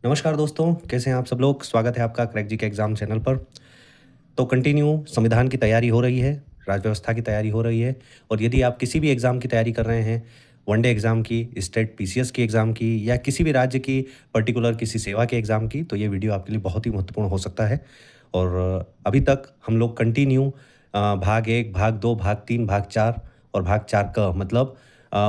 नमस्कार दोस्तों, कैसे हैं आप सब लोग? स्वागत है आपका क्रैक जी के एग्ज़ाम चैनल पर। तो कंटिन्यू संविधान की तैयारी हो रही है, राज्य व्यवस्था की तैयारी हो रही है और यदि आप किसी भी एग्ज़ाम की तैयारी कर रहे हैं, वनडे एग्ज़ाम की, स्टेट पीसीएस की एग्ज़ाम की या किसी भी राज्य की पर्टिकुलर किसी सेवा के एग्ज़ाम की, तो ये वीडियो आपके लिए बहुत ही महत्वपूर्ण हो सकता है। और अभी तक हम लोग कंटिन्यू भाग 1, भाग 2, भाग 3, भाग 4 और भाग 4 क मतलब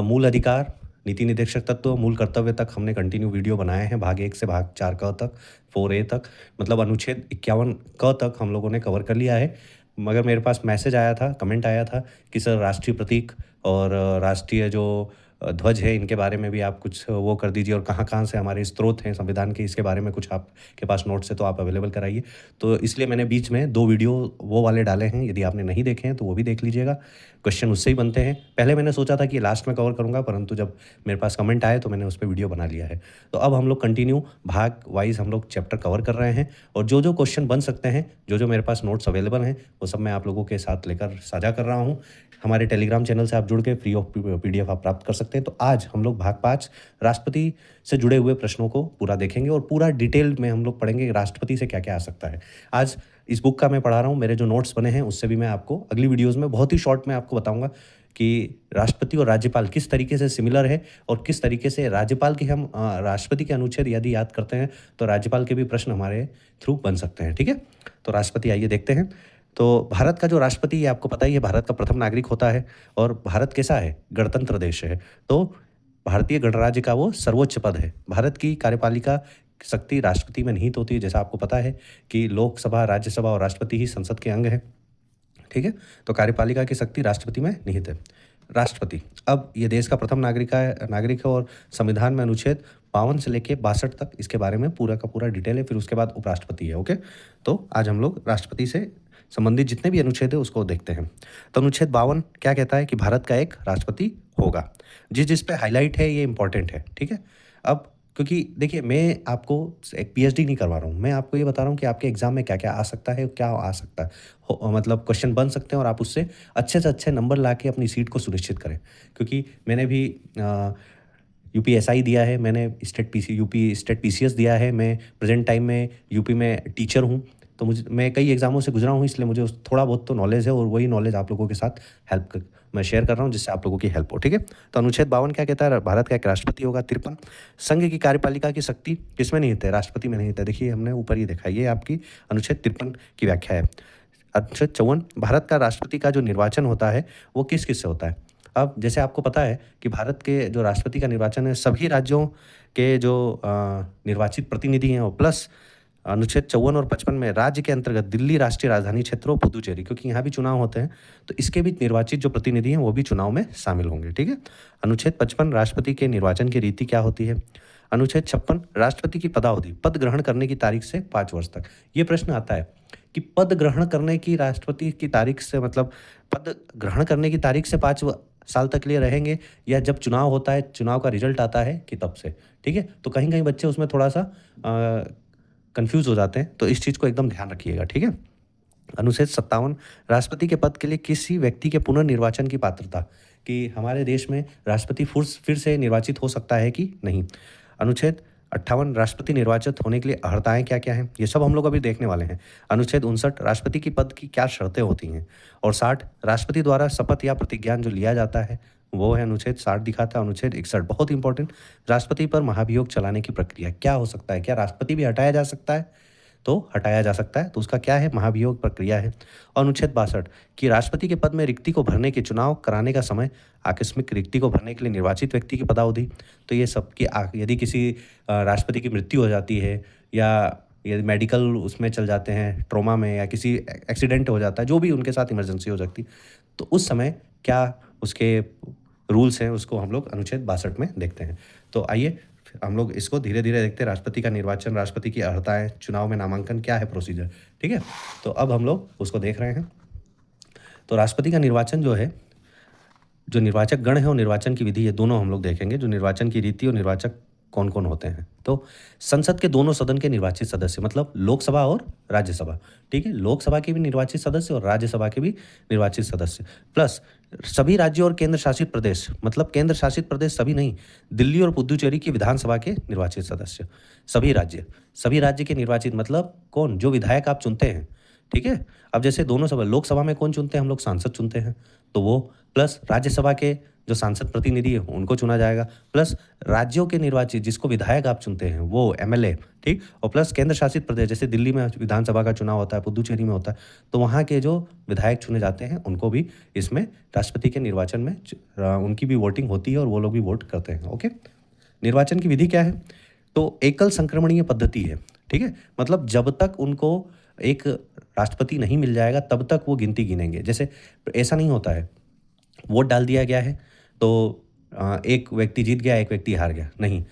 मूल अधिकार, नीति निर्देशक तत्व, मूल कर्तव्य तक हमने कंटिन्यू वीडियो बनाए हैं, भाग 1 से भाग 4 क तक, 4A तक, मतलब अनुच्छेद 51 क तक हम लोगों ने कवर कर लिया है। मगर मेरे पास मैसेज आया था, कमेंट आया था कि सर राष्ट्रीय प्रतीक और राष्ट्रीय जो ध्वज है, इनके बारे में भी आप कुछ वो कर दीजिए और कहाँ-कहाँ से हमारे स्रोत हैं संविधान के, इसके बारे में कुछ आपके पास नोट्स है तो आप अवेलेबल कराइए। तो इसलिए मैंने बीच में 2 वीडियो वो वाले डाले हैं, यदि आपने नहीं देखे हैं तो वो भी देख लीजिएगा। क्वेश्चन उससे ही बनते हैं। पहले मैंने सोचा था कि लास्ट में कवर करूँगा, परंतु जब मेरे पास कमेंट आए तो मैंने उस पे वीडियो बना लिया है। तो अब हम लोग कंटिन्यू भाग वाइज़ हम लोग चैप्टर कवर कर रहे हैं और जो-जो क्वेश्चन बन सकते हैं, जो-जो मेरे पास नोट्स अवेलेबल हैं, वो सब मैं आप लोगों के साथ लेकर साझा कर रहा हूँ। हमारे टेलीग्राम चैनल से आप जुड़ के फ्री ऑफ पीडीएफ आप प्राप्त कर सकते हैं। तो आज हम लोग भाग 5 राष्ट्रपति से जुड़े हुए प्रश्नों को पूरा देखेंगे और पूरा डिटेल में हम लोग पढ़ेंगे राष्ट्रपति से क्या-क्या आ सकता है। आज इस बुक का मैं पढ़ा रहा हूँ, मेरे जो नोट्स बने हैं उससे भी मैं आपको अगली वीडियोज़ में बहुत ही शॉर्ट में आपको बताऊँगा कि राष्ट्रपति और राज्यपाल किस तरीके से सिमिलर है और किस तरीके से राज्यपाल की हम राष्ट्रपति के अनुच्छेद यदि याद करते हैं, तो राज्यपाल के भी प्रश्न हमारे थ्रू बन सकते हैं, ठीक है? तो राष्ट्रपति आइए देखते हैं। तो भारत का जो राष्ट्रपति ये आपको पता ही है, भारत का प्रथम नागरिक होता है और भारत कैसा है? गणतंत्र देश है। तो भारतीय गणराज्य का वो सर्वोच्च पद है। भारत की कार्यपालिका शक्ति राष्ट्रपति में निहित होती है, जैसा आपको पता है कि लोकसभा, राज्यसभा और राष्ट्रपति ही संसद के अंग हैं, ठीक है? तो कार्यपालिका की शक्ति राष्ट्रपति में निहित है। राष्ट्रपति, अब ये देश का प्रथम नागरिक है और संविधान में अनुच्छेद 52 से लेके 62 तक इसके बारे में पूरा का पूरा डिटेल है, फिर उसके बाद उपराष्ट्रपति है, ओके? तो आज हम लोग राष्ट्रपति से संबंधित जितने भी अनुच्छेद है उसको देखते हैं। तो अनुच्छेद 52 क्या कहता है कि भारत का एक राष्ट्रपति होगा। जिस पे हाइलाइट है ये इम्पोर्टेंट है, ठीक है? अब क्योंकि देखिए मैं आपको एक पीएचडी नहीं करवा रहा हूँ, मैं आपको ये बता रहा हूँ कि आपके एग्ज़ाम में क्या-क्या आ सकता है, क्या आ सकता है। मतलब क्वेश्चन बन सकते हैं और आप उससे अच्छे से अच्छे नंबर लाके अपनी सीट को सुनिश्चित करें। क्योंकि मैंने भी यूपीएसआई दिया है, मैंने यूपी स्टेट पीसीएस दिया है, मैं प्रेज़ेंट टाइम में यूपी में टीचर हूँ। तो मैं कई एग्ज़ामों से गुज़रा हूँ, इसलिए मुझे उस थोड़ा बहुत तो नॉलेज है और वही नॉलेज आप लोगों के साथ मैं शेयर कर रहा हूँ जिससे आप लोगों की हेल्प हो, ठीक है? तो अनुच्छेद 52 क्या कहता है? भारत का एक राष्ट्रपति होगा। 53 संघ की कार्यपालिका की शक्ति किसमें निहित है? राष्ट्रपति में निहित है। देखिए हमने ऊपर ही देखा, ये आपकी अनुच्छेद 53 की व्याख्या है। अनुच्छेद 54 भारत का राष्ट्रपति का जो निर्वाचन होता है, वो किस-किस से होता है? अब जैसे आपको पता है कि भारत के जो राष्ट्रपति का निर्वाचन है, सभी राज्यों के जो निर्वाचित प्रतिनिधि हैं, वो प्लस अनुच्छेद 54 और 55 में राज्य के अंतर्गत दिल्ली राष्ट्रीय राजधानी क्षेत्र और पुदुचेरी, क्योंकि यहाँ भी चुनाव होते हैं, तो इसके भी निर्वाचित जो प्रतिनिधि हैं, वो भी चुनाव में शामिल होंगे, ठीक है? अनुच्छेद 55 राष्ट्रपति के निर्वाचन की रीति क्या होती है? अनुच्छेद 56 राष्ट्रपति की पदावधि, पद ग्रहण करने की तारीख से 5 वर्ष तक। ये प्रश्न आता है कि पद ग्रहण करने की राष्ट्रपति की तारीख से मतलब पद ग्रहण करने की तारीख से 5 साल तक के लिए रहेंगे या जब चुनाव होता है, चुनाव का रिजल्ट आता है कि तब से, ठीक है? तो कहीं-कहीं बच्चे उसमें थोड़ा-सा कन्फ्यूज़ हो जाते हैं, तो इस चीज़ को एकदम ध्यान रखिएगा, ठीक है? अनुच्छेद 57 राष्ट्रपति के पद के लिए किसी व्यक्ति के पुनर्निर्वाचन की पात्रता, कि हमारे देश में राष्ट्रपति फिर से निर्वाचित हो सकता है कि नहीं। अनुच्छेद 58 राष्ट्रपति निर्वाचित होने के लिए अर्हताएँ क्या-क्या हैं? ये सब हम लोग अभी देखने वाले हैं। अनुच्छेद 59 राष्ट्रपति की पद की क्या शर्तें होती हैं? और 60 राष्ट्रपति द्वारा शपथ या प्रतिज्ञान जो लिया जाता है, वो है अनुच्छेद 60 दिखाता है। अनुच्छेद 61 बहुत इंपॉर्टेंट, राष्ट्रपति पर महाभियोग चलाने की प्रक्रिया क्या हो सकता है? क्या राष्ट्रपति भी हटाया जा सकता है? तो हटाया जा सकता है, तो उसका क्या है? महाभियोग प्रक्रिया है। और अनुच्छेद 62 कि राष्ट्रपति के पद में रिक्ति को भरने के चुनाव कराने का समय, आकस्मिक रिक्ति को भरने के लिए निर्वाचित व्यक्ति की पदावधि। तो ये सब कि यदि किसी राष्ट्रपति की मृत्यु हो जाती है या ये मेडिकल उसमें चल जाते हैं, ट्रॉमा में, या किसी एक्सीडेंट हो जाता है, जो भी उनके साथ इमरजेंसी हो सकती, तो उस समय क्या उसके रूल्स हैं, उसको हम लोग अनुच्छेद 62 में देखते हैं। तो आइए हम लोग इसको धीरे-धीरे देखते हैं। राष्ट्रपति का निर्वाचन, राष्ट्रपति की अर्हताएँ, चुनाव में नामांकन क्या है प्रोसीजर, ठीक है? तो अब हम लोग उसको देख रहे हैं। तो राष्ट्रपति का निर्वाचन जो है, जो निर्वाचक गण है और निर्वाचन की विधि है, दोनों हम लोग देखेंगे। जो निर्वाचन की रीति और निर्वाचक कौन कौन होते हैं। तो संसद के दोनों सदन के निर्वाचित सदस्य, मतलब लोकसभा और राज्यसभा, ठीक है, लोकसभा के भी निर्वाचित सदस्य और राज्यसभा के भी निर्वाचित सदस्य, प्लस सभी राज्यों और केंद्र शासित प्रदेश, मतलब केंद्र शासित प्रदेश सभी नहीं, दिल्ली और पुदुचेरी की विधानसभा के निर्वाचित सदस्य, सभी राज्य के निर्वाचित, मतलब कौन, जो विधायक आप चुनते हैं, ठीक है। अब जैसे दोनों सभा, लोकसभा में कौन चुनते हैं, हम लोग सांसद चुनते हैं, तो वो, प्लस राज्यसभा के जो सांसद प्रतिनिधि है उनको चुना जाएगा, प्लस राज्यों के निर्वाचित जिसको विधायक आप चुनते हैं वो एमएलए, ठीक, और प्लस केंद्र शासित प्रदेश, जैसे दिल्ली में विधानसभा का चुनाव होता है, पुदुचेरी में होता है, तो वहाँ के जो विधायक चुने जाते हैं उनको भी इसमें राष्ट्रपति के निर्वाचन में उनकी भी वोटिंग होती है और वो लोग भी वोट करते हैं। ओके, निर्वाचन की विधि क्या है, तो एकल संक्रमणीय पद्धति है, ठीक है, मतलब जब तक उनको एक राष्ट्रपति नहीं मिल जाएगा तब तक वो गिनती गिनेंगे। जैसे ऐसा नहीं होता है वोट डाल दिया गया है तो एक व्यक्ति जीत गया, एक व्यक्ति हार गया, नहीं।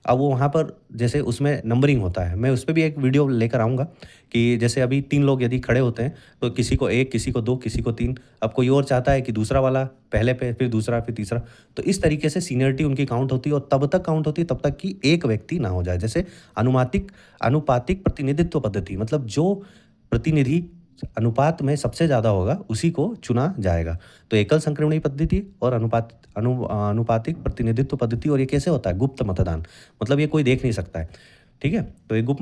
अब वो वहाँ पर जैसे उसमें नंबरिंग होता है, मैं उस पे भी एक वीडियो लेकर आऊँगा कि जैसे अभी 3 लोग यदि खड़े होते हैं तो किसी को 1, किसी को 2, किसी को 3, अब कोई और चाहता है कि दूसरा वाला पहले पे, फिर दूसरा, फिर तीसरा, तो इस तरीके से सीनियरिटी उनकी काउंट होती है और तब तक काउंट होती है तब तक कि एक व्यक्ति ना हो जाए। जैसे अनुपातिक प्रतिनिधित्व पद्धति, मतलब जो प्रतिनिधि अनुपात में सबसे ज़्यादा होगा उसी को चुना जाएगा। तो एकल संक्रमणीय पद्धति और अनुपातिक प्रतिनिधित्व पद्धति, और ये कैसे होता है, गुप्त मतदान, मतलब ये कोई देख नहीं सकता है, ठीक है। तो ये गुप्त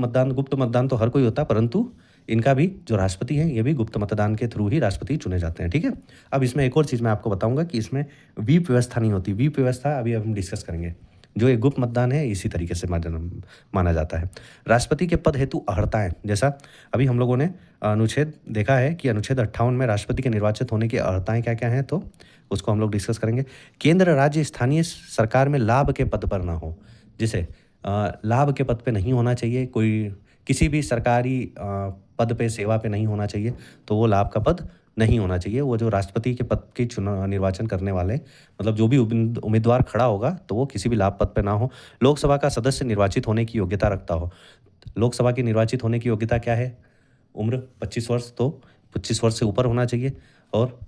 मतदान तो हर कोई होता है, परंतु इनका भी जो राष्ट्रपति हैं ये भी गुप्त मतदान के थ्रू ही राष्ट्रपति चुने जाते हैं, ठीक है। अब इसमें एक और चीज़ मैं आपको बताऊंगा कि इसमें व्हीप व्यवस्था नहीं होती। व्हीप व्यवस्था अभी हम डिस्कस करेंगे। जो ये गुप्त मतदान है इसी तरीके से माना जाता है। राष्ट्रपति के पद हेतु अर्हताएं, जैसा अभी हम लोगों ने अनुच्छेद देखा है कि अनुच्छेद 58 में राष्ट्रपति के निर्वाचित होने की अर्हताएं क्या क्या हैं, तो उसको हम लोग डिस्कस करेंगे। केंद्र, राज्य, स्थानीय सरकार में लाभ के पद पर ना हो, जैसे लाभ के पद पे नहीं होना चाहिए, कोई किसी भी सरकारी पद पे, सेवा पे नहीं होना चाहिए, तो वो लाभ का पद नहीं होना चाहिए। वो जो राष्ट्रपति के पद की निर्वाचन करने वाले, मतलब जो भी उम्मीदवार खड़ा होगा तो वो किसी भी लाभ पद पे ना हो। लोकसभा का सदस्य निर्वाचित होने की योग्यता रखता हो। लोकसभा की निर्वाचित होने की योग्यता क्या है, उम्र 25 वर्ष, तो 25 वर्ष से ऊपर होना चाहिए, और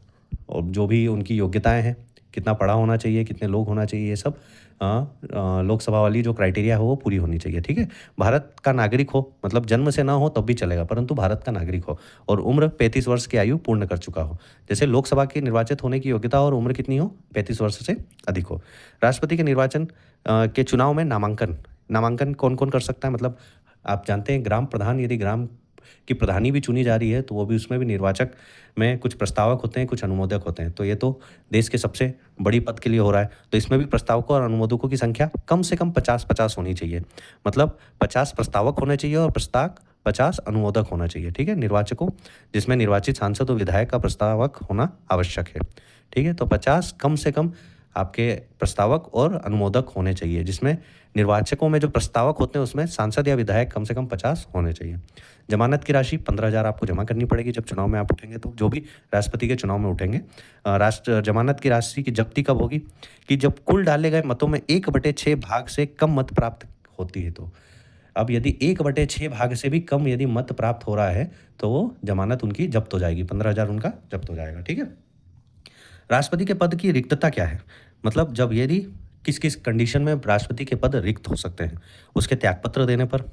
जो भी उनकी योग्यताएं हैं, कितना पढ़ा होना चाहिए, कितने लोग होना चाहिए, ये सब लोकसभा वाली जो क्राइटेरिया हो वो पूरी होनी चाहिए, ठीक है। भारत का नागरिक हो, मतलब जन्म से ना हो तब भी चलेगा, परंतु भारत का नागरिक हो, और उम्र 35 वर्ष की आयु पूर्ण कर चुका हो। जैसे लोकसभा के निर्वाचित होने की योग्यता और उम्र कितनी हो, 35 वर्ष से अधिक हो। राष्ट्रपति के निर्वाचन के चुनाव में नामांकन कौन कौन कर सकता है, मतलब आप जानते हैं ग्राम प्रधान, यदि ग्राम की प्रधानी भी चुनी जा रही है तो वो भी, उसमें भी निर्वाचक में कुछ प्रस्तावक होते हैं, कुछ अनुमोदक होते हैं। तो ये तो देश के सबसे बड़ी पद के लिए हो रहा है, तो इसमें भी प्रस्तावकों और अनुमोदकों की संख्या कम से कम 50-50 होनी चाहिए, मतलब 50 प्रस्तावक होने चाहिए और 50 अनुमोदक होना चाहिए, ठीक है, निर्वाचकों, जिसमें निर्वाचित सांसद और विधायक का प्रस्तावक होना आवश्यक है, ठीक है। तो 50 कम से कम आपके प्रस्तावक और अनुमोदक होने चाहिए, जिसमें निर्वाचकों में जो प्रस्तावक होते हैं उसमें सांसद या विधायक कम से कम 50 होने चाहिए। जमानत की राशि 15,000 आपको जमा करनी पड़ेगी जब चुनाव में आप उठेंगे, तो जो भी राष्ट्रपति के चुनाव में उठेंगे। जमानत की राशि की जब्ती कब होगी, कि जब कुल डाले गए मतों में 1/6 भाग से कम मत प्राप्त होती है। तो अब यदि 1/6 भाग से भी कम यदि मत प्राप्त हो रहा है तो वो जमानत उनकी जब्त हो जाएगी, 15,000 उनका जब्त हो जाएगा, ठीक है। राष्ट्रपति के पद की रिक्तता क्या है, मतलब जब यदि किस किस कंडीशन में राष्ट्रपति के पद रिक्त हो सकते हैं, उसके त्यागपत्र देने पर,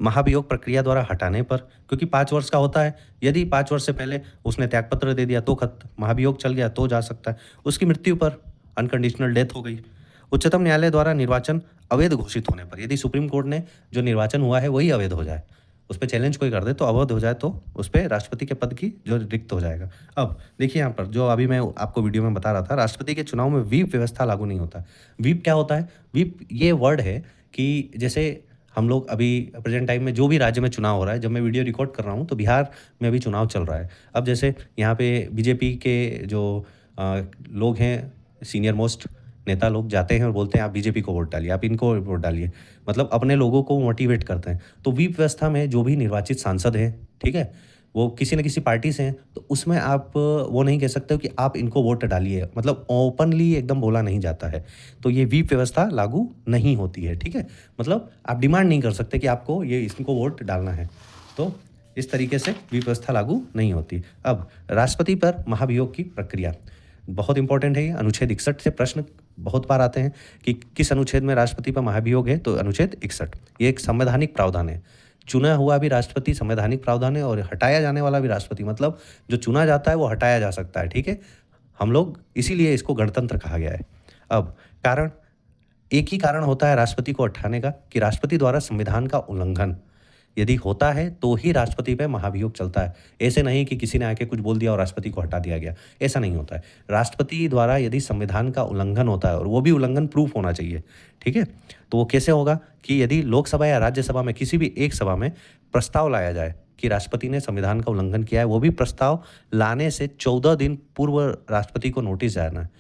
महाभियोग प्रक्रिया द्वारा हटाने पर, क्योंकि 5 वर्ष का होता है, यदि 5 वर्ष से पहले उसने त्यागपत्र दे दिया तो खत्म, महाभियोग चल गया तो जा सकता है, उसकी मृत्यु पर, अनकंडीशनल डेथ हो गई, उच्चतम न्यायालय द्वारा निर्वाचन अवैध घोषित होने पर, यदि सुप्रीम कोर्ट ने जो निर्वाचन हुआ है वही अवैध हो जाए, उस पर चैलेंज कोई कर दे तो अवैध हो जाए, तो उस पर राष्ट्रपति के पद की जो रिक्त हो जाएगा। अब देखिए यहाँ पर जो अभी मैं आपको वीडियो में बता रहा था, राष्ट्रपति के चुनाव में व्हीप व्यवस्था लागू नहीं होता। व्हीप क्या होता है, व्हीप ये वर्ड है कि जैसे हम लोग अभी प्रेजेंट टाइम में जो भी राज्य में चुनाव हो रहा है, जब मैं वीडियो रिकॉर्ड कर रहा हूँ तो बिहार में अभी चुनाव चल रहा है। अब जैसे यहाँ पे बीजेपी के जो लोग हैं, सीनियर मोस्ट नेता लोग जाते हैं और बोलते हैं आप बीजेपी को वोट डालिए, आप इनको वोट डालिए, मतलब अपने लोगों को मोटिवेट करते हैं। तो व्हीप व्यवस्था में जो भी निर्वाचित सांसद हैं, ठीक है, वो किसी न किसी पार्टी से हैं, तो उसमें आप वो नहीं कह सकते हो कि आप इनको वोट डालिए, मतलब ओपनली एकदम बोला नहीं जाता है, तो ये व्हीप व्यवस्था लागू नहीं होती है, ठीक है। मतलब आप डिमांड नहीं कर सकते कि आपको ये इसको वोट डालना है, तो इस तरीके से व्हीप व्यवस्था लागू नहीं होती। अब राष्ट्रपति पर महाभियोग की प्रक्रिया बहुत इंपॉर्टेंट है, ये अनुच्छेद 61 से प्रश्न बहुत बार आते हैं कि किस अनुच्छेद में राष्ट्रपति पर महाभियोग है, तो अनुच्छेद 61। ये एक संवैधानिक प्रावधान है। चुना हुआ भी राष्ट्रपति संवैधानिक प्रावधान है, और हटाया जाने वाला भी राष्ट्रपति, मतलब जो चुना जाता है वो हटाया जा सकता है, ठीक है। हम लोग इसीलिए इसको गणतंत्र कहा गया है। अब कारण, एक ही कारण होता है राष्ट्रपति को हटाने का, कि राष्ट्रपति द्वारा संविधान का उल्लंघन यदि होता है तो ही राष्ट्रपति पे महाभियोग चलता है। ऐसे नहीं कि किसी ने आके कुछ बोल दिया और राष्ट्रपति को हटा दिया गया, ऐसा नहीं होता है। राष्ट्रपति द्वारा यदि संविधान का उल्लंघन होता है, और वो भी उल्लंघन प्रूफ होना चाहिए, ठीक है, तो वो कैसे होगा कि यदि लोकसभा या राज्यसभा में किसी भी एक सभा में प्रस्ताव लाया जाए कि राष्ट्रपति ने संविधान का उल्लंघन किया है, वो भी प्रस्ताव लाने से 14 दिन पूर्व राष्ट्रपति को नोटिस जाना है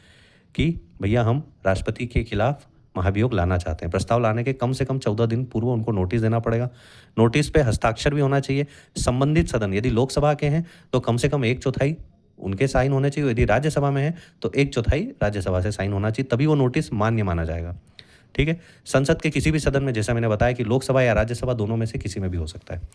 कि भैया हम राष्ट्रपति के खिलाफ महाभियोग लाना चाहते हैं। प्रस्ताव लाने के कम से कम 14 दिन पूर्व उनको नोटिस देना पड़ेगा। नोटिस पे हस्ताक्षर भी होना चाहिए। संबंधित सदन यदि लोकसभा के हैं तो कम से कम 1/4 उनके साइन होने चाहिए, यदि राज्यसभा में है तो 1/4 राज्यसभा से साइन होना चाहिए, तभी वो नोटिस मान्य माना जाएगा, ठीक है। संसद के किसी भी सदन में, जैसा मैंने बताया कि लोकसभा या राज्यसभा दोनों में से किसी में भी हो सकता है।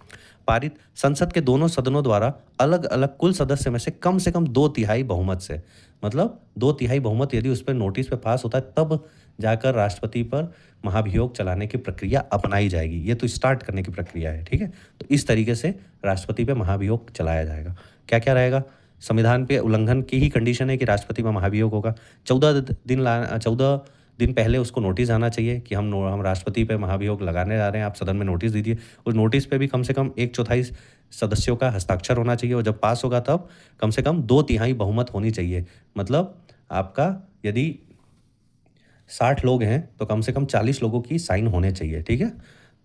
पारित संसद के दोनों सदनों द्वारा अलग अलग कुल सदस्य में से कम 2/3 बहुमत से, मतलब 2/3 बहुमत यदि उस पर नोटिस पे पास होता है, तब जाकर राष्ट्रपति पर महाभियोग चलाने की प्रक्रिया अपनाई जाएगी। ये तो स्टार्ट करने की प्रक्रिया है, ठीक है। तो इस तरीके से राष्ट्रपति पे महाभियोग चलाया जाएगा। क्या क्या रहेगा? संविधान पे उल्लंघन की ही कंडीशन है कि राष्ट्रपति में महाभियोग होगा। 14 दिन पहले उसको नोटिस आना चाहिए कि हम राष्ट्रपति पे महाभियोग लगाने जा रहे हैं, आप सदन में नोटिस दीजिए। उस नोटिस पे भी कम से कम 1/4 सदस्यों का हस्ताक्षर होना चाहिए, और जब पास होगा तब कम से कम 2/3 बहुमत होनी चाहिए। मतलब आपका यदि 60 लोग हैं तो कम से कम 40 लोगों की साइन होने चाहिए, ठीक है,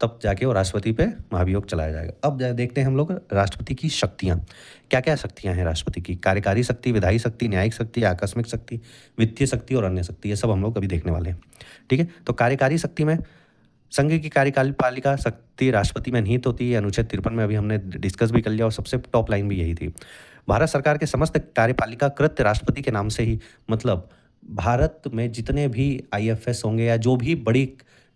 तब जाके वो राष्ट्रपति पे महाभियोग चलाया जाएगा। अब देखते हैं हम लोग राष्ट्रपति की शक्तियाँ। क्या क्या शक्तियाँ हैं राष्ट्रपति की? कार्यकारी शक्ति, विधायी शक्ति, न्यायिक शक्ति, आकस्मिक शक्ति, वित्तीय शक्ति और अन्य शक्ति, ये सब हम लोग अभी देखने वाले हैं, ठीक है। तो कार्यकारी शक्ति में संघ की कार्यपालिका शक्ति राष्ट्रपति में निहित होती है। अनुच्छेद 53 में अभी हमने डिस्कस भी कर लिया, और सबसे टॉप लाइन भी यही थी। भारत सरकार के समस्त कार्यपालिका कृत्य राष्ट्रपति के नाम से ही, मतलब भारत में जितने भी आईएफएस होंगे या जो भी बड़ी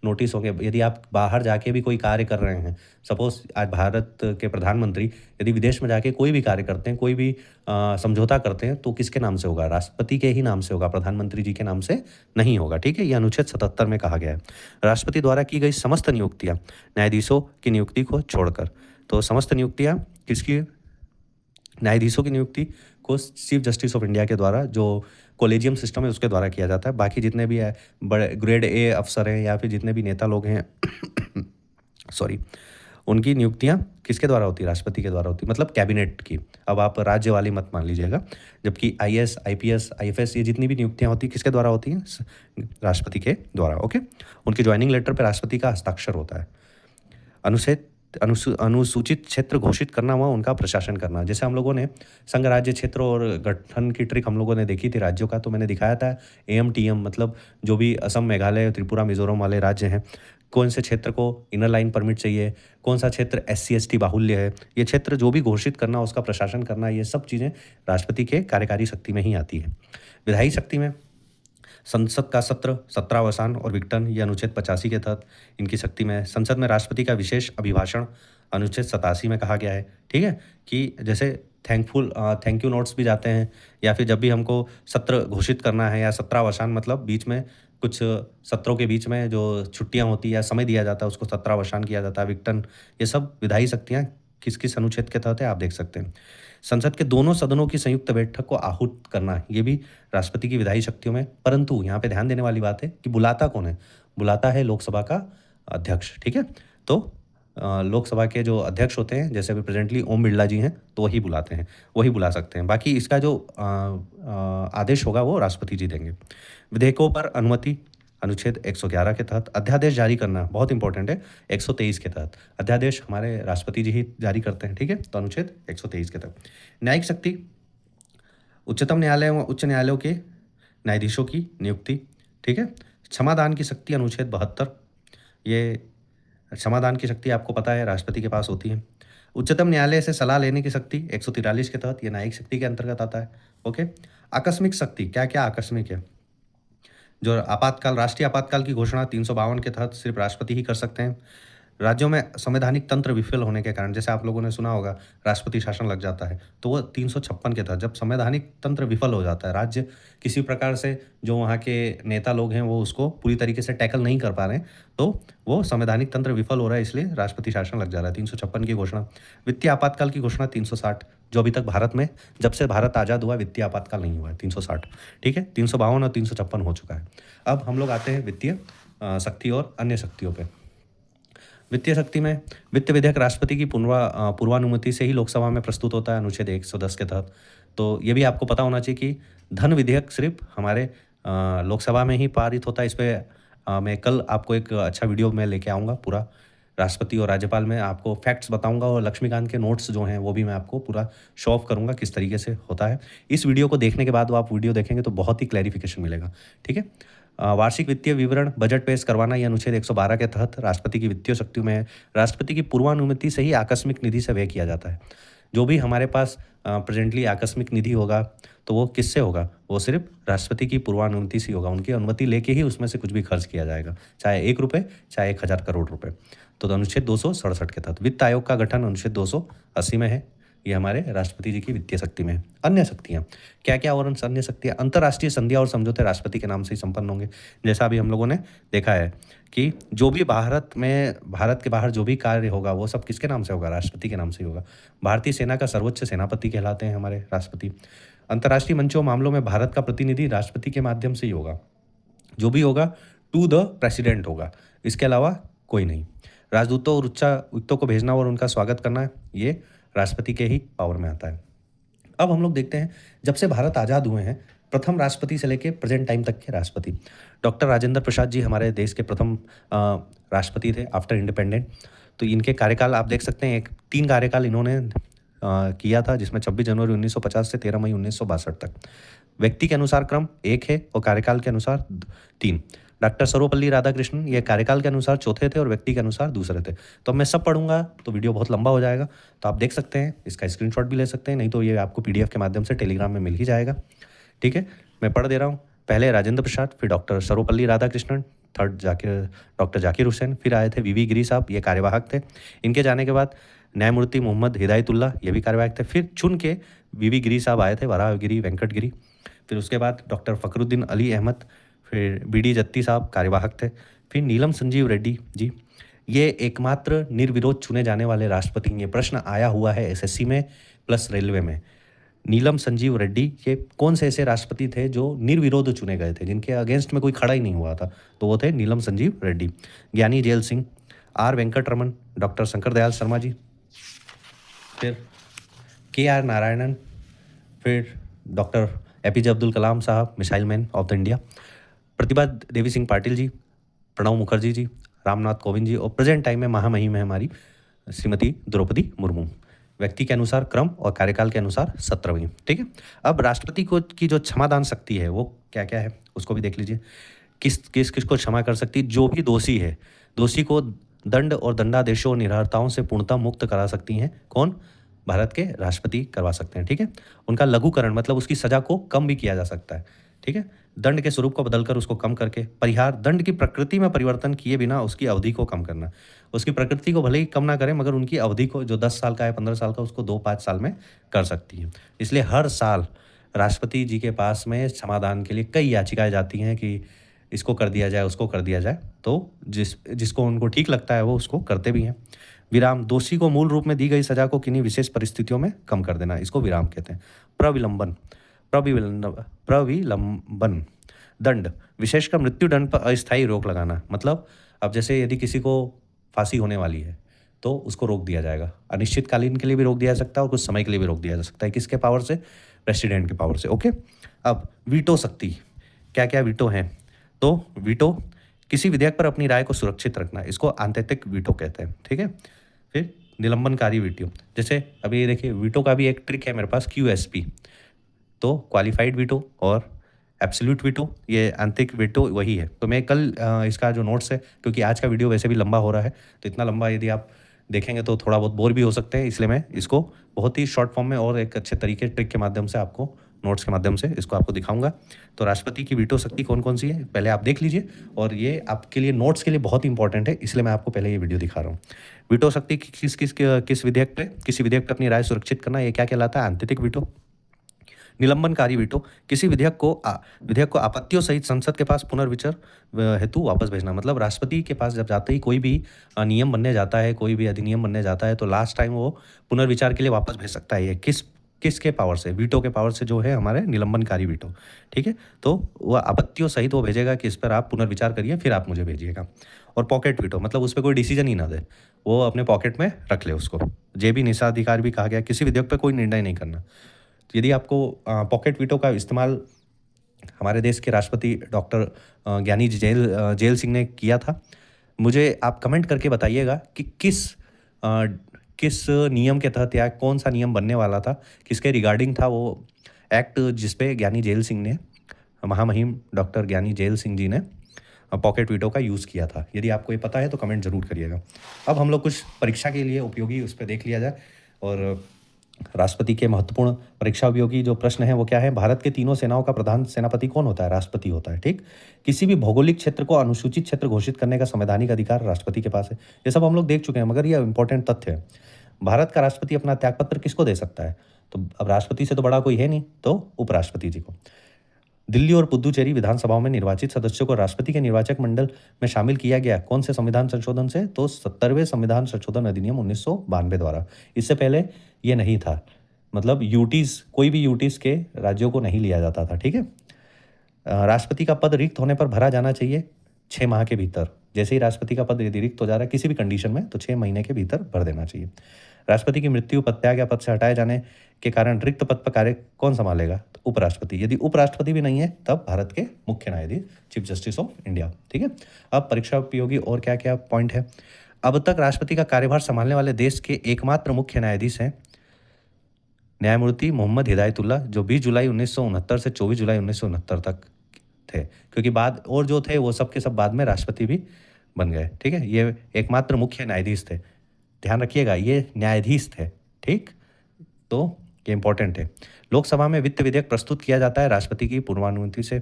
नोटिस होंगे, यदि आप बाहर जाके भी कोई कार्य कर रहे हैं, सपोज आज भारत के प्रधानमंत्री यदि विदेश में जाके कोई भी कार्य करते हैं, कोई भी समझौता करते हैं, तो किसके नाम से होगा? राष्ट्रपति के ही नाम से होगा, प्रधानमंत्री जी के नाम से नहीं होगा, ठीक है। ये अनुच्छेद 77 में कहा गया है। राष्ट्रपति द्वारा की गई समस्त नियुक्तियाँ न्यायाधीशों की नियुक्ति को छोड़कर, तो समस्त नियुक्तियाँ किसकी? न्यायाधीशों की नियुक्ति को चीफ जस्टिस ऑफ इंडिया के द्वारा, जो कॉलेजियम सिस्टम है उसके द्वारा किया जाता है। बाकी जितने भी है बड़े ग्रेड ए अफसर हैं या फिर जितने भी नेता लोग हैं सॉरी, उनकी नियुक्तियां किसके द्वारा होती है? राष्ट्रपति के द्वारा होती है, मतलब कैबिनेट की। अब आप राज्य वाली मत मान लीजिएगा, जबकि आईएएस, आईपीएस, आईएफएस ये जितनी भी नियुक्तियां होती है किसके द्वारा होती हैं? राष्ट्रपति के द्वारा, ओके। उनकी ज्वाइनिंग लेटर पर राष्ट्रपति का हस्ताक्षर होता है। अनुसूचित क्षेत्र घोषित करना हुआ उनका प्रशासन करना। जैसे हम लोगों ने संघ राज्य क्षेत्र और गठन की ट्रिक हम लोगों ने देखी थी राज्यों का, तो मैंने दिखाया था एएमटीएम, मतलब जो भी असम, मेघालय, त्रिपुरा, मिजोरम वाले राज्य हैं, कौन से क्षेत्र को इनर लाइन परमिट चाहिए, कौन सा क्षेत्र SC ST बाहुल्य है, ये क्षेत्र जो भी घोषित करना, उसका प्रशासन करना, ये सब चीज़ें राष्ट्रपति के कार्यकारी शक्ति में ही आती है। विधायी शक्ति में संसद का सत्र, सत्रावसान और विघटन, ये अनुच्छेद 85 के तहत इनकी शक्ति में है। संसद में राष्ट्रपति का विशेष अभिभाषण अनुच्छेद 87 में कहा गया है, ठीक है, कि जैसे थैंक यू नोट्स भी जाते हैं, या फिर जब भी हमको सत्र घोषित करना है, या सत्रावसान मतलब बीच में कुछ सत्रों के बीच में जो छुट्टियां होती है या समय दिया जाता है उसको सत्रावसान किया जाता है, विघटन, ये सब विधायी शक्तियाँ किस किस अनुच्छेद के तहत है आप देख सकते हैं। संसद के दोनों सदनों की संयुक्त बैठक को आहूत करना, ये भी राष्ट्रपति की विधायी शक्तियों में, परंतु यहाँ पे ध्यान देने वाली बात है कि बुलाता कौन है? बुलाता है लोकसभा का अध्यक्ष, ठीक है। तो लोकसभा के जो अध्यक्ष होते हैं, जैसे अभी प्रेजेंटली ओम बिरला जी हैं, तो वही बुलाते हैं, वही बुला सकते हैं। बाकी इसका जो आदेश होगा वो राष्ट्रपति जी देंगे। विधेयकों पर अनुमति अनुच्छेद 111 के तहत। अध्यादेश जारी करना बहुत इंपॉर्टेंट है, 123 के तहत। अध्यादेश हमारे राष्ट्रपति जी ही जारी करते हैं, ठीक है, तो अनुच्छेद 123 के तहत। न्यायिक शक्ति, उच्चतम न्यायालय व उच्च न्यायालयों के न्यायाधीशों की नियुक्ति, ठीक है। क्षमादान की शक्ति अनुच्छेद 72, ये क्षमादान की शक्ति आपको पता है राष्ट्रपति के पास होती है। उच्चतम न्यायालय से सलाह लेने की शक्ति 143 के तहत, ये न्यायिक शक्ति के अंतर्गत आता है, ओके। आकस्मिक शक्ति, क्या क्या आकस्मिक है? जो आपातकाल, राष्ट्रीय आपातकाल की घोषणा 352 के तहत सिर्फ राष्ट्रपति ही कर सकते हैं। राज्यों में संवैधानिक तंत्र विफल होने के कारण, जैसे आप लोगों ने सुना होगा राष्ट्रपति शासन लग जाता है, तो वो 356 के तहत जब संवैधानिक तंत्र विफल हो जाता है, राज्य किसी प्रकार से जो वहाँ के नेता लोग हैं वो उसको पूरी तरीके से टैकल नहीं कर पा रहे हैं, तो वो संवैधानिक तंत्र विफल हो रहा है, इसलिए राष्ट्रपति शासन लग जा रहा है। 356 की घोषणा। वित्तीय आपातकाल की घोषणा 360, जो अभी तक भारत में जब से भारत आज़ाद हुआ वित्तीय आपातकाल नहीं हुआ है, 360। ठीक है, 352 और 356 हो चुका है। अब हम लोग आते हैं वित्तीय शक्ति और अन्य शक्तियों पे। वित्तीय शक्ति में वित्त विधेयक राष्ट्रपति की पूर्वानुमति से ही लोकसभा में प्रस्तुत होता है अनुच्छेद 110 के तहत। तो ये भी आपको पता होना चाहिए कि धन विधेयक सिर्फ हमारे लोकसभा में ही पारित होता है। इस पर मैं कल आपको एक अच्छा वीडियो में लेके आऊँगा, पूरा राष्ट्रपति और राज्यपाल में आपको फैक्ट्स बताऊंगा, और लक्ष्मीकांत के नोट्स जो हैं वो भी मैं आपको पूरा शो ऑफ करूंगा किस तरीके से होता है। इस वीडियो को देखने के बाद वो आप वीडियो देखेंगे तो बहुत ही क्लैरिफिकेशन मिलेगा। ठीक है, वार्षिक वित्तीय विवरण बजट पेश करवाना यह अनुच्छेद 112 के तहत राष्ट्रपति की वित्तीय शक्तियों में है। राष्ट्रपति की पूर्वानुमति से ही आकस्मिक निधि से व्यय किया जाता है। जो भी हमारे पास प्रेजेंटली आकस्मिक निधि होगा तो वो किससे होगा, वो सिर्फ राष्ट्रपति की पूर्वानुमति से होगा। उनकी अनुमति लेके ही उसमें से कुछ भी खर्च किया जाएगा, चाहे 1 रुपये चाहे 1000 करोड़ रुपए। तो अनुच्छेद 267 के तहत वित्त आयोग का गठन अनुच्छेद 280 में है। ये हमारे राष्ट्रपति जी की वित्तीय शक्ति में है। अन्य शक्तियाँ क्या क्या और अन्य शक्तियाँ? अंतर्राष्ट्रीय संधियाँ और समझौते राष्ट्रपति के नाम से ही संपन्न होंगे। जैसा अभी हम लोगों ने देखा है कि जो भी भारत के बाहर जो भी कार्य होगा वो सब किसके नाम से होगा, राष्ट्रपति के नाम से ही होगा। भारतीय सेना का सर्वोच्च सेनापति कहलाते हैं हमारे राष्ट्रपति। अंतर्राष्ट्रीय मंचों मामलों में भारत का प्रतिनिधि राष्ट्रपति के माध्यम से ही होगा। जो भी होगा टू द प्रेसिडेंट होगा, इसके अलावा कोई नहीं। राजदूतों और उच्चायुक्तों को भेजना और उनका स्वागत करना ये राष्ट्रपति के ही पावर में आता है। अब हम लोग देखते हैं जब से भारत आज़ाद हुए हैं, प्रथम राष्ट्रपति से लेकर प्रेजेंट टाइम तक के राष्ट्रपति डॉक्टर राजेंद्र प्रसाद जी हमारे देश के प्रथम राष्ट्रपति थे आफ्टर इंडिपेंडेंट। तो इनके कार्यकाल आप देख सकते हैं, 3 कार्यकाल इन्होंने किया था, जिसमें 26 जनवरी 1950 से 13 मई 1962 तक। व्यक्ति के अनुसार क्रम 1 है और कार्यकाल के अनुसार 3। डॉक्टर सर्वपल्ली राधाकृष्णन ये कार्यकाल के अनुसार चौथे थे और व्यक्ति के अनुसार दूसरे थे। तो अब मैं सब पढ़ूंगा तो वीडियो बहुत लंबा हो जाएगा, तो आप देख सकते हैं, इसका स्क्रीनशॉट भी ले सकते हैं, नहीं तो ये आपको PDF के माध्यम से टेलीग्राम में मिल ही जाएगा। ठीक है, मैं पढ़ दे रहा हूँ। पहले राजेंद्र प्रसाद, फिर doctor Sarvepalli Radhakrishnan, third doctor Zakir Hussain, फिर आए थे VV गिरी साहब, ये कार्यवाहक थे। इनके जाने के बाद न्यायमूर्ति मोहम्मद हिदायतुल्लाह, ये भी कार्यवाहक थे। फिर चुन के VV गिरी साहब आए थे, वराहगिरी वेंकट गिरी। फिर उसके बाद डॉक्टर फ़खरुद्दीन अली अहमद, फिर BD जत्ती साहब कार्यवाहक थे। फिर नीलम संजीव रेड्डी जी, ये एकमात्र निर्विरोध चुने जाने वाले राष्ट्रपति। ये प्रश्न आया हुआ है SSC में प्लस रेलवे में। नीलम संजीव रेड्डी ये कौन से ऐसे राष्ट्रपति थे जो निर्विरोध चुने गए थे, जिनके अगेंस्ट में कोई खड़ा ही नहीं हुआ था, तो वो थे नीलम संजीव रेड्डी। ज्ञानी जेल सिंह, R वेंकटरमन, डॉक्टर शंकर दयाल शर्मा जी, फिर KR नारायणन, फिर doctor APJ Abdul Kalam sahab, missile man of the India, Pratibha Devi Singh Patil ji, Pranab Mukherjee ji, Ramnath Kovind ji, और प्रेजेंट टाइम में महामहिम है हमारी श्रीमती द्रौपदी मुर्मू। व्यक्ति के अनुसार क्रम और कार्यकाल के अनुसार 17वीं। ठीक है, अब राष्ट्रपति की जो क्षमादान शक्ति है वो क्या क्या है उसको भी देख लीजिए। किसको क्षमा कर सकती? जो भी दोषी है, दोषी को दंड और दंडादेशों निर्हरताओं से पूर्णतः मुक्त करा सकती हैं। कौन? भारत के राष्ट्रपति करवा सकते हैं। ठीक है, उनका लघुकरण मतलब उसकी सजा को कम भी किया जा सकता है। ठीक है, दंड के स्वरूप को बदलकर उसको कम करके। परिहार, दंड की प्रकृति में परिवर्तन किए बिना उसकी अवधि को कम करना। उसकी प्रकृति को भले ही कम ना करें, मगर उनकी अवधि को, जो 10 साल का है, 15 साल का, उसको 2-5 साल में कर सकती है। इसलिए हर साल राष्ट्रपति जी के पास में क्षमादान के लिए कई याचिकाएं जाती हैं कि इसको कर दिया जाए, उसको कर दिया जाए। तो जिसको उनको ठीक लगता है वो उसको करते भी हैं। विराम, दोषी को मूल रूप में दी गई सजा को किन्हीं विशेष परिस्थितियों में कम कर देना, इसको विराम कहते हैं। प्रविलंबन, दंड, विशेषकर मृत्यु दंड पर अस्थायी रोक लगाना। मतलब अब जैसे यदि किसी को फांसी होने वाली है तो उसको रोक दिया जाएगा। अनिश्चितकालीन के लिए भी रोक दिया जा सकता है और कुछ समय के लिए भी रोक दिया जा सकता है। किसके पावर से? प्रेसिडेंट के पावर से। ओके, अब वीटो शक्ति, क्या क्या वीटो हैं? तो वीटो, किसी विधेयक पर अपनी राय को सुरक्षित रखना, इसको आंतरिक वीटो कहते हैं। ठीक है, फिर निलंबनकारी वीटो, जैसे अभी देखिए वीटो का भी एक ट्रिक है मेरे पास, QSP। तो क्वालिफाइड वीटो और एब्सोल्यूट वीटो, ये आंतरिक वीटो वही है। तो मैं कल इसका जो नोट्स है, क्योंकि आज का वीडियो वैसे भी लंबा हो रहा है, तो इतना लंबा यदि आप देखेंगे तो थोड़ा बहुत बोर भी हो सकते हैं, इसलिए मैं इसको बहुत ही शॉर्ट फॉर्म में और एक अच्छे तरीके ट्रिक के माध्यम से आपको नोट्स के माध्यम से इसको आपको दिखाऊंगा। तो राष्ट्रपति की वीटो शक्ति कौन कौन सी है पहले आप देख लीजिए, और ये आपके लिए नोट्स के लिए बहुत इंपॉर्टेंट है, इसलिए मैं आपको पहले ये वीडियो दिखा रहा हूँ। वीटो शक्ति किस विधेयक पे, किसी विधेयक पे अपनी राय सुरक्षित करना, ये क्या कहलाता है? आंतरिक वीटो। निलंबनकारी वीटो, किसी विधेयक को आपत्तियों सहित संसद के पास पुनर्विचार हेतु वापस भेजना। मतलब राष्ट्रपति के पास जब जाते ही कोई भी नियम बनने जाता है, कोई भी अधिनियम बनने जाता है, तो लास्ट टाइम वो पुनर्विचार के लिए वापस भेज सकता है। ये किसके पावर से? वीटो के पावर से, जो है हमारे निलंबनकारी वीटो। ठीक है, तो वह आपत्तियों सहित वो भेजेगा कि इस पर आप पुनर्विचार करिए, फिर आप मुझे भेजिएगा। और पॉकेट वीटो, मतलब उस पर कोई डिसीजन ही ना दे, वो अपने पॉकेट में रख ले उसको। जेबी निषेधाधिकार भी कहा गया, किसी विधेयक पर कोई निर्णय नहीं करना। तो यदि आपको पॉकेट वीटो का इस्तेमाल हमारे देश के राष्ट्रपति डॉक्टर ज्ञानी जेल सिंह ने किया था, मुझे आप कमेंट करके बताइएगा कि किस नियम के तहत या कौन सा नियम बनने वाला था, किसके रिगार्डिंग था वो एक्ट जिसपे ज्ञानी जेल सिंह ने, महामहिम डॉक्टर ज्ञानी जेल सिंह जी ने पॉकेट वीटो का यूज़ किया था। यदि आपको ये पता है तो कमेंट ज़रूर करिएगा। अब हम लोग कुछ परीक्षा के लिए उपयोगी उस पर देख लिया जाए। और राष्ट्रपति के महत्वपूर्ण परीक्षा उपयोगी जो प्रश्न है वो क्या है? भारत के तीनों सेनाओं का प्रधान सेनापति कौन होता है? राष्ट्रपति होता है। ठीक, किसी भी भौगोलिक क्षेत्र को अनुसूचित क्षेत्र घोषित करने का संवैधानिक अधिकार राष्ट्रपति के पास है। ये सब हम लोग देख चुके हैं, मगर ये इंपॉर्टेंट तथ्य है। भारत का राष्ट्रपति अपना त्यागपत्र किसको दे सकता है? तो अब राष्ट्रपति से तो बड़ा कोई है नहीं, तो उपराष्ट्रपति जी को। दिल्ली और पुदुचेरी विधानसभाओं में निर्वाचित सदस्यों को राष्ट्रपति के निर्वाचक मंडल में शामिल किया गया कौन से संविधान संशोधन से? तो 70वें संविधान संशोधन अधिनियम 1992 द्वारा। इससे पहले ये नहीं था, मतलब यूटीज, कोई भी यूटीज के राज्यों को नहीं लिया जाता था। ठीक है, राष्ट्रपति का पद रिक्त होने पर भरा जाना चाहिए 6 माह के भीतर। जैसे ही राष्ट्रपति का पद यदि रिक्त हो जा रहा है किसी भी कंडीशन में, तो 6 महीने के भीतर भर देना चाहिए। राष्ट्रपति की मृत्यु, पद त्याग या पद से हटाए जाने के कारण रिक्त पद पर कार्य कौन संभालेगा? तो उपराष्ट्रपति। यदि उपराष्ट्रपति भी नहीं है तब भारत के मुख्य न्यायाधीश, चीफ जस्टिस ऑफ इंडिया। ठीक है, अब परीक्षा उपयोगी और क्या क्या पॉइंट है? अब तक राष्ट्रपति का कार्यभार संभालने वाले देश के एकमात्र मुख्य न्यायाधीश हैं न्यायमूर्ति मोहम्मद हिदायतुल्लाह, जो 20 जुलाई 1969 से 24 जुलाई 1969 तक थे, क्योंकि बाद और जो थे वो सब के सब बाद में राष्ट्रपति भी बन गए। ठीक है, ये एकमात्र मुख्य न्यायाधीश थे, ध्यान रखिएगा, ये न्यायाधीश थे। ठीक, तो ये इंपॉर्टेंट है। लोकसभा में वित्त विधेयक प्रस्तुत किया जाता है राष्ट्रपति की पूर्वानुमति से।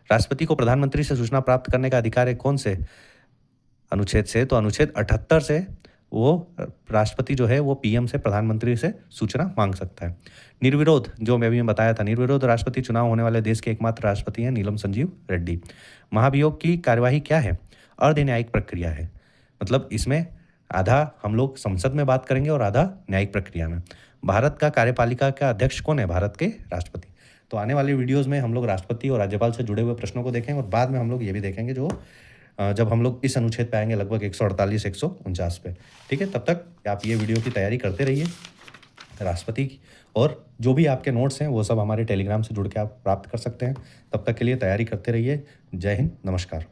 राष्ट्रपति को प्रधानमंत्री से सूचना प्राप्त करने का अधिकार है कौन से अनुच्छेद से? तो अनुच्छेद 78 से वो राष्ट्रपति जो है वो पीएम से, प्रधानमंत्री से सूचना मांग सकता है। निर्विरोध, जो मैं अभी बताया था, निर्विरोध राष्ट्रपति चुनाव होने वाले देश के एकमात्र राष्ट्रपति हैं नीलम संजीव रेड्डी। महाभियोग की कार्यवाही क्या है? अर्ध न्यायिक प्रक्रिया है। मतलब इसमें आधा हम लोग संसद में बात करेंगे और आधा न्यायिक प्रक्रिया में। भारत का कार्यपालिका का अध्यक्ष कौन है? भारत के राष्ट्रपति। तो आने वाली वीडियोज़ में हम लोग राष्ट्रपति और राज्यपाल से जुड़े हुए प्रश्नों को देखेंगे, और बाद में हम लोग ये भी देखेंगे जो जब हम लोग इस अनुच्छेद पे आएंगे, लगभग 148 149 पे। ठीक है, तब तक आप ये वीडियो की तैयारी करते रहिए राष्ट्रपति की, और जो भी आपके नोट्स हैं वो सब हमारे टेलीग्राम से जुड़ के आप प्राप्त कर सकते हैं। तब तक के लिए तैयारी करते रहिए। जय हिंद, नमस्कार।